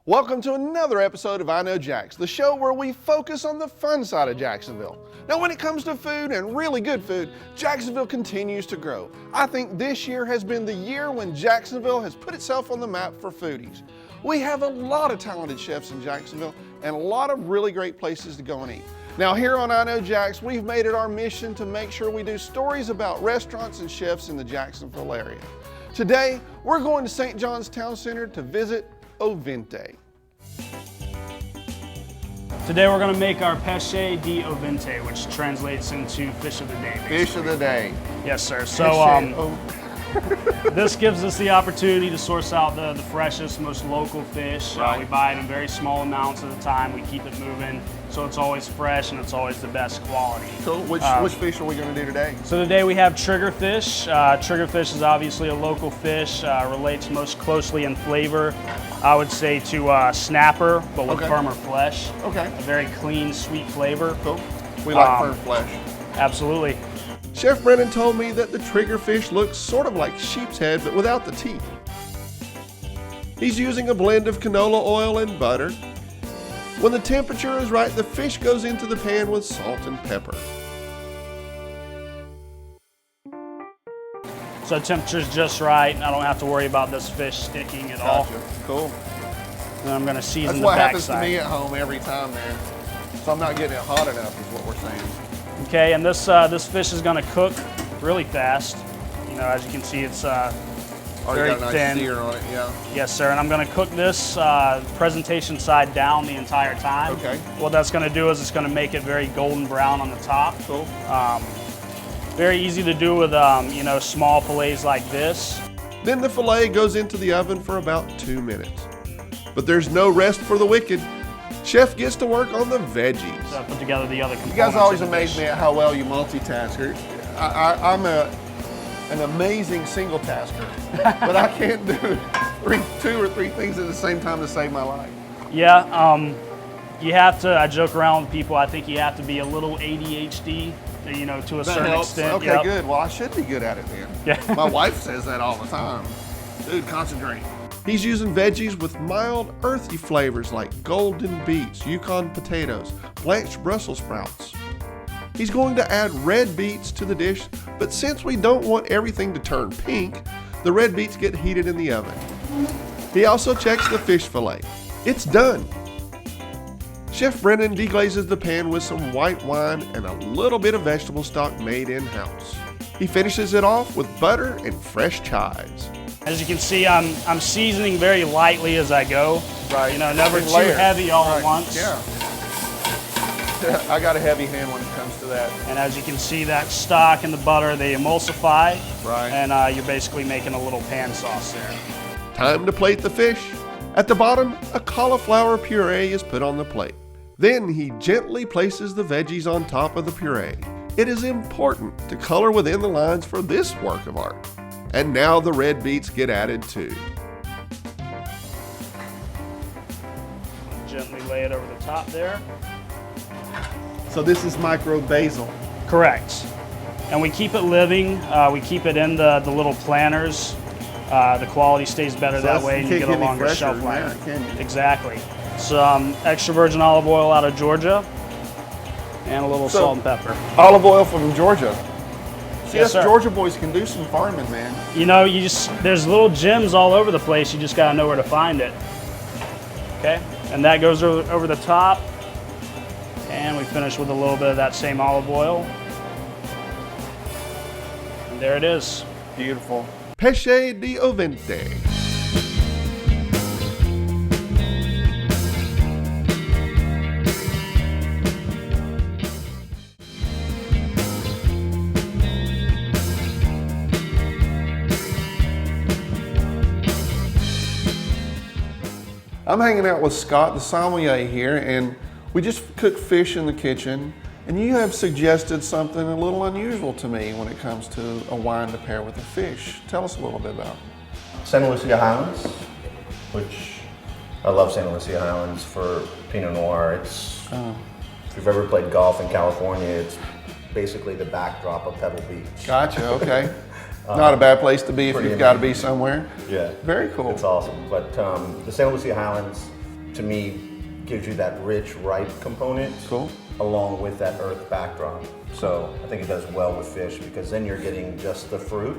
Welcome to another episode of I Know Jax, the show where we focus on the fun side of Jacksonville. Now, when it comes to food and really good food, Jacksonville continues to grow. I think this year has been the year when Jacksonville has put itself on the map for foodies. We have a lot of talented chefs in Jacksonville and a lot of really great places to go and eat. Now, here on I Know Jax, we've made it our mission to make sure we do stories about restaurants and chefs in the Jacksonville area. Today, we're going to St. John's Town Center to visit Ovinte. Today we're going to make our Pesce di Ovinte, which translates into fish of the day. Basically. Fish of the day. Yes, sir. So this gives us the opportunity to source out the freshest, most local fish. Right. We buy it in very small amounts at a time. We keep it moving, so it's always fresh and it's always the best quality. Cool. Which fish are we going to do today? So today we have triggerfish. Triggerfish is obviously a local fish, relates most closely in flavor, I would say, to snapper, but with firmer flesh. Okay. A very clean, sweet flavor. Cool. We like firm flesh. Absolutely. Chef Brennan told me that the triggerfish looks sort of like sheep's head, but without the teeth. He's using a blend of canola oil and butter. When the temperature is right, the fish goes into the pan with salt and pepper. So temperature's just right. I don't have to worry about this fish sticking at all. Cool. And I'm going to season That's what the happens to backside. me at home every time, man. So I'm not getting it hot enough is what we're saying. Okay, and this fish is going to cook really fast. You know, as you can see, it's very got a nice thin. sear on it, yeah. Yes, sir. And I'm going to cook this presentation side down the entire time. Okay. What that's going to do is it's going to make it very golden brown on the top. Cool. Very easy to do with you know, small fillets like this. Then the fillet goes into the oven for about 2 minutes. But there's no rest for the wicked. Chef gets to work on the veggies. So I put together the other components. You guys always of the amaze dish. me at how well you multitask. I'm an amazing single tasker, but I can't do two or three things at the same time to save my life. Yeah, you have to, I joke around with people, I think you have to be a little ADHD, you know, to a certain extent. Okay, Yep. good. Well, I should be good at it then. Yeah. My wife says that all the time. Dude, concentrate. He's using veggies with mild, earthy flavors like golden beets, Yukon potatoes, blanched Brussels sprouts. He's going to add red beets to the dish, but since we don't want everything to turn pink, the red beets get heated in the oven. He also checks the fish fillet. It's done. Chef Brennan deglazes the pan with some white wine and a little bit of vegetable stock made in-house. He finishes it off with butter and fresh chives. As you can see, I'm seasoning very lightly as I go. Right. You know, never In too layers. heavy all Right. at once. Yeah. I got a heavy hand when it comes to that. And as you can see, that stock and the butter, they emulsify. Right. And you're basically making a little pan sauce there. Time to plate the fish. At the bottom, a cauliflower puree is put on the plate. Then he gently places the veggies on top of the puree. It is important to color within the lines for this work of art. And now the red beets get added too. Gently lay it over the top there. So this is micro basil. Correct. And we keep it living. We keep it in the little planters. The quality stays better that way, and you get a longer shelf life. Exactly. Some extra virgin olive oil out of Georgia, and a little salt and pepper. Olive oil from Georgia. See, Yes, us sir. Georgia boys can do some farming, man. You know, there's little gems all over the place. You just gotta know where to find it. Okay, and that goes over the top. And we finish with a little bit of that same olive oil. And there it is. Beautiful. Pesce di Ovinte. I'm hanging out with Scott, the sommelier here, and we just cook fish in the kitchen. And you have suggested something a little unusual to me when it comes to a wine to pair with a fish. Tell us a little bit about it. Santa Lucia Highlands, which I love Santa Lucia Highlands for Pinot Noir. It's, if you've ever played golf in California, it's basically the backdrop of Pebble Beach. Gotcha, okay. Not a bad place to be if you've got to be somewhere. Yeah. Very cool. It's awesome. But the Santa Lucia Highlands, to me, gives you that rich, ripe component. Cool. Along with that earth backdrop. So I think it does well with fish because then you're getting just the fruit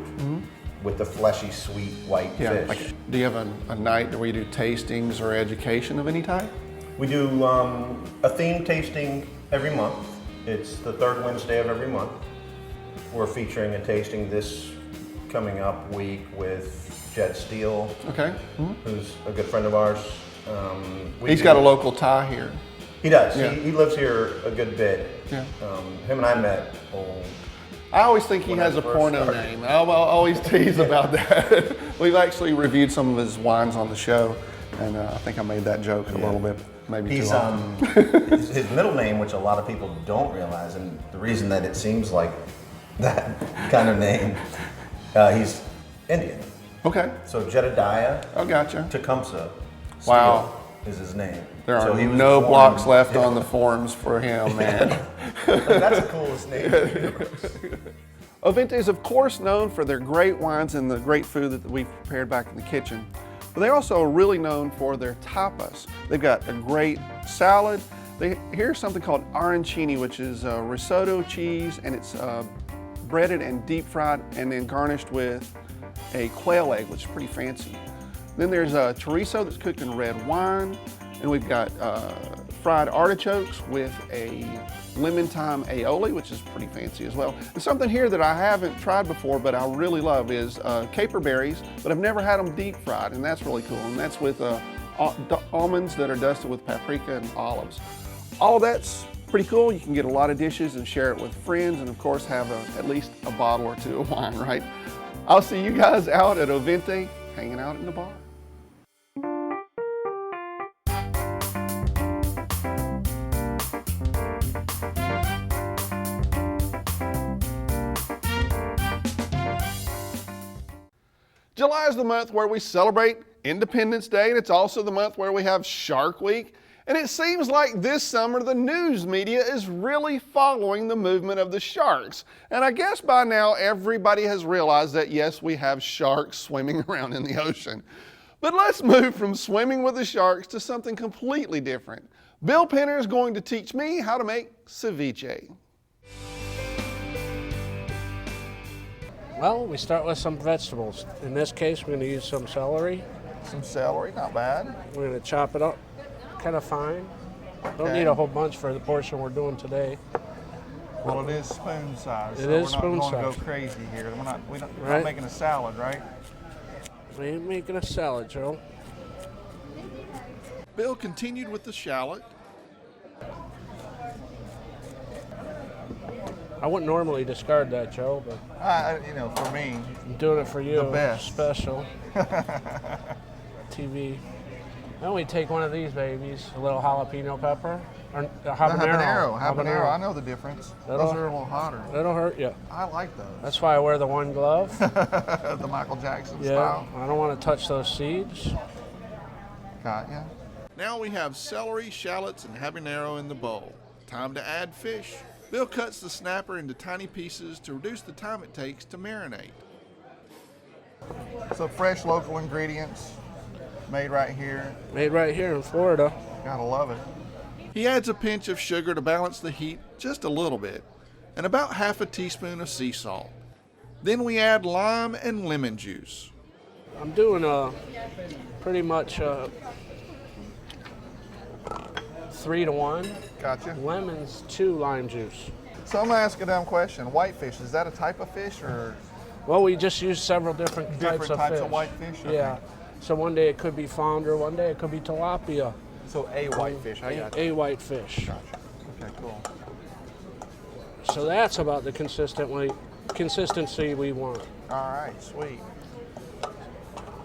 with the fleshy, sweet, white fish. Like, do you have a night where you do tastings or education of any type? We do a theme tasting every month. It's the third Wednesday of every month. We're featuring a tasting this coming up week with Jet Steele, who's a good friend of ours. He's got a local tie here. He does. Yeah. He lives here a good bit. Yeah. Him and I met. I always think he has a porno name. I'll always tease about that. We've actually reviewed some of his wines on the show, and I think I made that joke a little bit, maybe too long. His middle name, which a lot of people don't realize, and the reason that it seems like that kind of name, he's Indian. Okay. So Jedediah gotcha. Tecumseh Wow. is his name. There are no blocks left on the forums for him, man. That's the coolest name in the universe. Ovinte is, of course, known for their great wines and the great food that we've prepared back in the kitchen. But they're also really known for their tapas. They've got a great salad. Here's something called arancini, which is risotto cheese, and it's breaded and deep fried and then garnished with a quail egg, which is pretty fancy. Then there's a chorizo that's cooked in red wine, and we've got fried artichokes with a lemon thyme aioli, which is pretty fancy as well. And something here that I haven't tried before, but I really love is caper berries, but I've never had them deep fried, and that's really cool. And that's with almonds that are dusted with paprika and olives. All that's pretty cool. You can get a lot of dishes and share it with friends, and of course have at least a bottle or two of wine, right? I'll see you guys out at Ovinte, hanging out in the bar. July is the month where we celebrate Independence Day, and it's also the month where we have Shark Week. And it seems like this summer the news media is really following the movement of the sharks. And I guess by now everybody has realized that yes, we have sharks swimming around in the ocean. But let's move from swimming with the sharks to something completely different. Bill Penner is going to teach me how to make ceviche. Well, we start with some vegetables. In this case, we're going to use some celery. Some celery, not bad. We're going to chop it up kind of fine. Don't need a whole bunch for the portion we're doing today. Well, it is spoon size. It is spoon size. We're not going to go crazy here. We're not making a salad, right? We ain't making a salad, Joe. Bill continued with the shallot. I wouldn't normally discard that, Joe, but for me, I'm doing it for you. The best. Special. TV. Then we take one of these babies, a little jalapeno pepper. Or habanero. Habanero. I know the difference. Those are a little hotter. That'll hurt you. I like those. That's why I wear the one glove. The Michael Jackson style. I don't want to touch those seeds. Got ya. Now we have celery, shallots, and habanero in the bowl. Time to add fish. Bill cuts the snapper into tiny pieces to reduce the time it takes to marinate. So fresh local ingredients, made right here. Made right here in Florida. Gotta love it. He adds a pinch of sugar to balance the heat just a little bit, and about half a teaspoon of sea salt. Then we add lime and lemon juice. I'm doing pretty much 3-to-1. Gotcha. Lemons, 2 lime juice. So I'm gonna ask a dumb question. Whitefish, is that a type of fish or? Well, we just use several different types of fish. of whitefish? Okay. Yeah. So one day it could be flounder, one day it could be tilapia. So a whitefish, I got you. A whitefish. Gotcha. Okay, cool. So that's about the consistency we want. All right, sweet.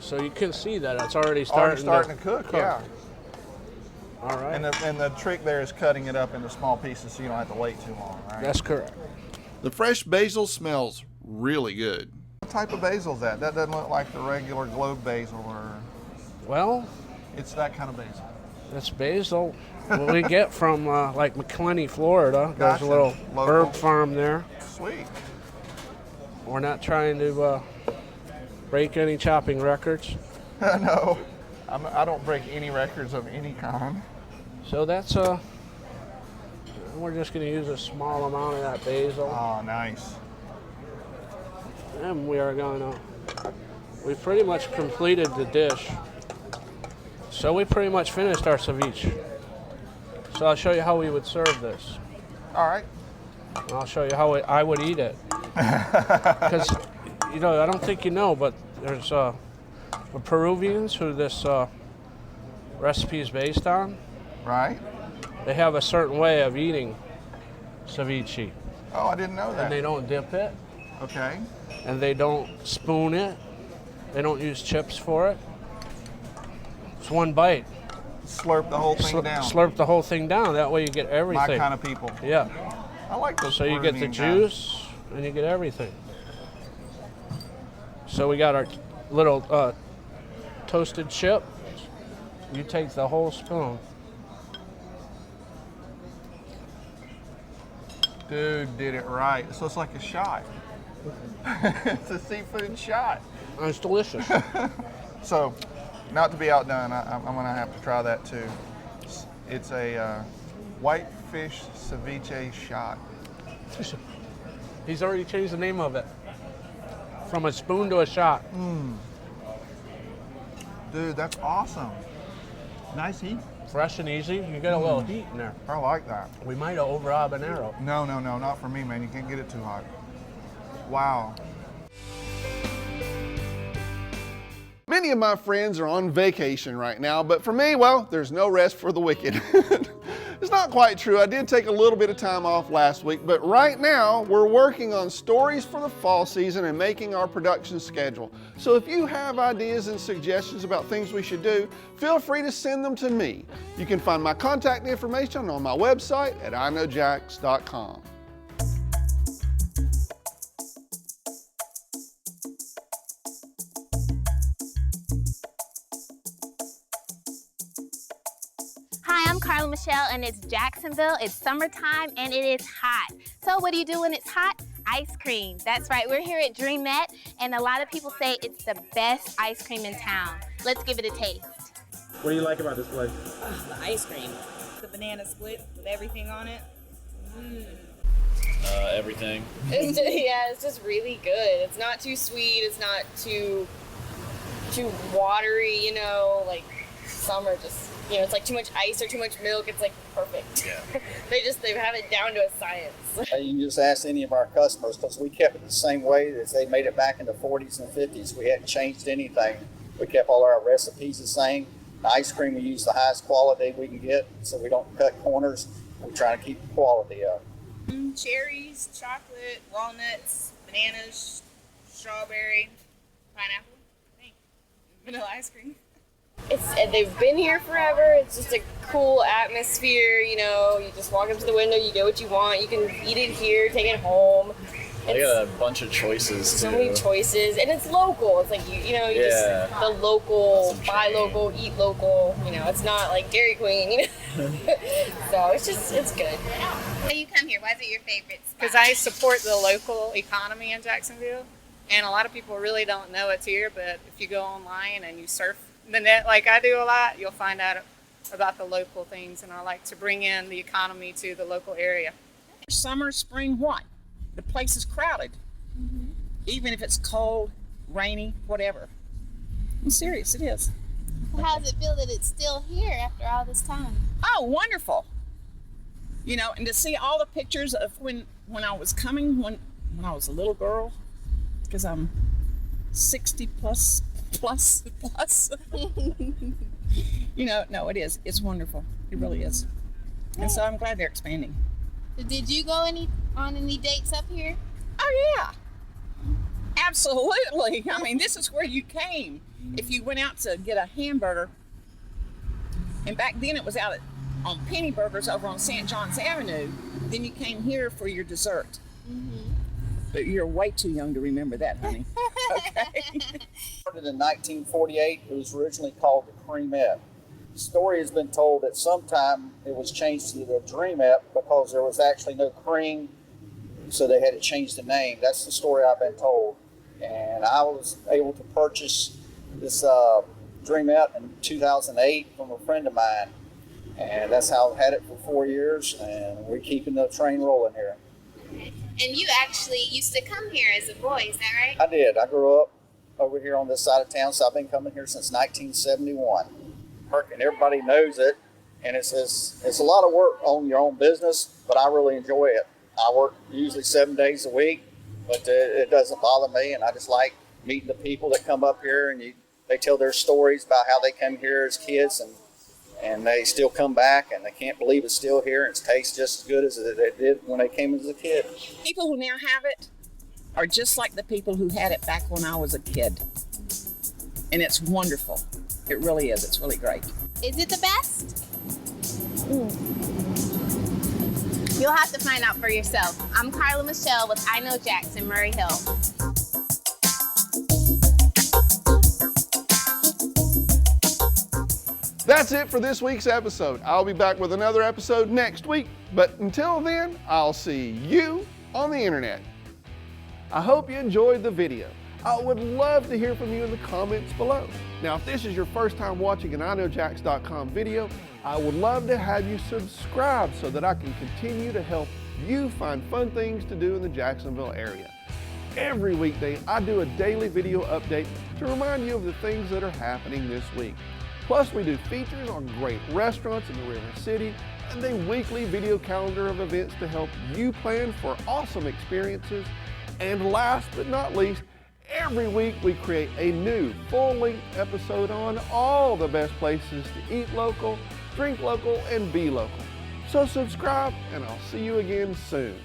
So you can see that it's already starting to cook. Yeah. All right. And the trick there is cutting it up into small pieces so you don't have to wait too long, right? That's correct. The fresh basil smells really good. What type of basil is that? That doesn't look like the regular globe basil or... Well... It's that kind of basil. That's basil. What we get from like McClenny, Florida. Gotcha. There's a little Local. herb farm there. Sweet. We're not trying to break any chopping records. No. I don't break any records of any kind. So that's we're just going to use a small amount of that basil. Oh, nice. And we are going to, we've pretty much completed the dish. So we pretty much finished our ceviche. So I'll show you how we would serve this. All right. And I'll show you how I would eat it. Because, I don't think you know, but there's the Peruvians who this recipe is based on. Right. They have a certain way of eating ceviche. Oh, I didn't know that. And they don't dip it. Okay. And they don't spoon it. They don't use chips for it. It's one bite. Slurp the whole thing down. Slurp the whole thing down. That way you get everything. My kind of people. Yeah. I like those. So you get the juice and you get everything. So we got our little toasted chip. You take the whole spoon. Dude did it right. So it's like a shot. It's a seafood shot. And it's delicious. So, not to be outdone, I'm going to have to try that too. It's a whitefish ceviche shot. He's already changed the name of it. From a spoon to a shot. Dude, that's awesome. Nice heat. Fresh and easy. You get a little heat in there. I like that. We might have over habanero. No, not for me, man. You can't get it too hot. Wow. Many of my friends are on vacation right now, but for me, well, there's no rest for the wicked. It's not quite true. I did take a little bit of time off last week, but right now we're working on stories for the fall season and making our production schedule. So if you have ideas and suggestions about things we should do, feel free to send them to me. You can find my contact information on my website at iknowjax.com. Hi, I'm Carla Michelle and it's Jacksonville. It's summertime and it is hot. So what do you do when it's hot? Ice cream. That's right, we're here at Dreamette and a lot of people say it's the best ice cream in town. Let's give it a taste. What do you like about this place? The ice cream. The banana split with everything on it. Everything. It's just really good. It's not too sweet. It's not too watery, like some are just, it's like too much ice or too much milk. It's like perfect. Yeah. they have it down to a science. You can just ask any of our customers because we kept it the same way as they made it back in the 40s and 50s. We hadn't changed anything. We kept all our recipes the same. The ice cream, we use the highest quality we can get, so we don't cut corners. We try to keep the quality up. Cherries, chocolate, walnuts, bananas, strawberry, pineapple, vanilla ice cream. They've been here forever. It's just a cool atmosphere, you just walk up to the window, you get what you want, you can eat it here, take it home. They got a bunch of choices so many choices, and it's local. It's like just the local, buy local, eat local. It's not like Dairy Queen. So it's good. So you come here. Why is it your favorite spot? Because I support the local economy in Jacksonville, and a lot of people really don't know it's here. But if you go online and you surf the net like I do a lot, you'll find out about the local things, and I like to bring in the economy to the local area. Summer, spring, what? The place is crowded. Even if it's cold, rainy, whatever. I'm serious, it is. So how does it feel that it's still here after all this time? Oh, wonderful. And to see all the pictures of when I was coming, when I was a little girl, because I'm 60 plus. No, it is. It's wonderful. It really is. And so I'm glad they're expanding. Did you go on any dates up here? Oh, yeah. Absolutely. I mean, this is where you came if you went out to get a hamburger. And back then it was out on Penny Burgers over on St. John's Avenue. Then you came here for your dessert. But you're way too young to remember that, honey. Okay. Started in 1948. It was originally called the Creamette. The story has been told that sometime it was changed to the Dreamette because there was actually no cream, so they had to change the name. That's the story I've been told. And I was able to purchase this Dreamette in 2008 from a friend of mine. And that's how I've had it for 4 years, and we're keeping the train rolling here. And you actually used to come here as a boy, is that right? I did. I grew up over here on this side of town, so I've been coming here since 1971. And everybody knows it, and it's a lot of work on your own business, but I really enjoy it. I work usually 7 days a week, but it doesn't bother me, and I just like meeting the people that come up here, and they tell their stories about how they come here as kids, and they still come back, and they can't believe it's still here, and it tastes just as good as it did when they came as a kid. People who now have it are just like the people who had it back when I was a kid. And it's wonderful. It really is. It's really great. Is it the best? You'll have to find out for yourself. I'm Carla Michelle with I Know Jax in Murray Hill. That's it for this week's episode. I'll be back with another episode next week. But until then, I'll see you on the internet. I hope you enjoyed the video. I would love to hear from you in the comments below. Now, if this is your first time watching an iknowjax.com video, I would love to have you subscribe so that I can continue to help you find fun things to do in the Jacksonville area. Every weekday, I do a daily video update to remind you of the things that are happening this week. Plus, we do features on great restaurants in the River City and a weekly video calendar of events to help you plan for awesome experiences. And last but not least, every week we create a new full-length episode on all the best places to eat local, drink local, and be local. So subscribe, and I'll see you again soon.